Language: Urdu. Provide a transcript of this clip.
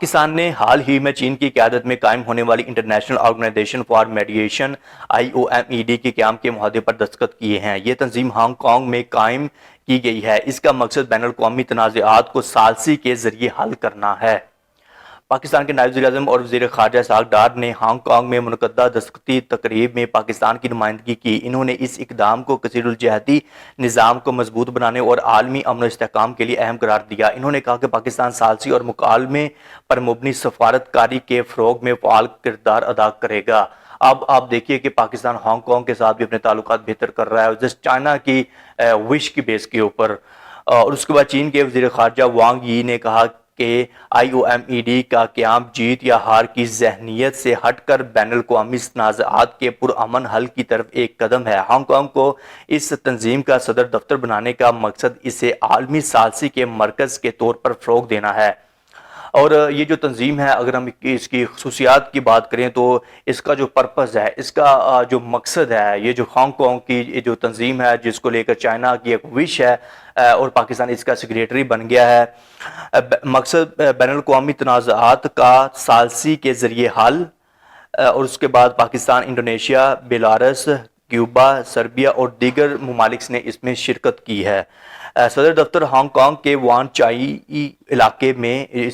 پاکستان نے حال ہی میں چین کی قیادت میں قائم ہونے والی international organisation for mediation IOMED کے قیام کے معاہدے پر دستخط کیے ہیں۔ یہ تنظیم ہانگ کانگ میں قائم کی گئی ہے۔ اس کا مقصد بین الاقوامی تنازعات کو ثالثی کے ذریعے حل کرنا ہے۔ پاکستان کے نائب وزیر اعظم اور وزیر خارجہ اسحاق ڈار نے ہانگ کانگ میں منعقدہ دستخطی تقریب میں پاکستان کی نمائندگی کی۔ انہوں نے اس اقدام کو کثیر الجہتی نظام کو مضبوط بنانے اور عالمی امن و استحکام کے لیے اہم قرار دیا۔ انہوں نے کہا کہ پاکستان ثالثی اور مکالمے پر مبنی سفارت کاری کے فروغ میں فعال کردار ادا کرے گا۔ اب آپ دیکھیے کہ پاکستان ہانگ کانگ کے ساتھ بھی اپنے تعلقات بہتر کر رہا ہے، جس چائنا کی وش کی بیس کے اوپر۔ اور اس کے بعد چین کے وزیر خارجہ وانگ یی نے کہا کہ IOMED کا قیام جیت یا ہار کی ذہنیت سے ہٹ کر بین الاقوامی تنازعات کے پرامن حل کی طرف ایک قدم ہے۔ ہانگ کانگ کو اس تنظیم کا صدر دفتر بنانے کا مقصد اسے عالمی ثالثی کے مرکز کے طور پر فروغ دینا ہے۔ اور یہ جو تنظیم ہے، اگر ہم اس کی خصوصیات کی بات کریں تو اس کا جو پرپس ہے، اس کا جو مقصد ہے، یہ جو ہانگ کانگ کی جو تنظیم ہے جس کو لے کر چائنا کی ایک وش ہے اور پاکستان اس کا سیکریٹری بن گیا ہے، مقصد بین الاقوامی تنازعات کا ثالثی کے ذریعے حل۔ اور اس کے بعد Pakistan, Indonesia, Belarus, Cuba, Serbia اور دیگر ممالک نے اس میں شرکت کی ہے۔ صدر دفتر ہانگ کانگ کے وان چائی علاقے میں اس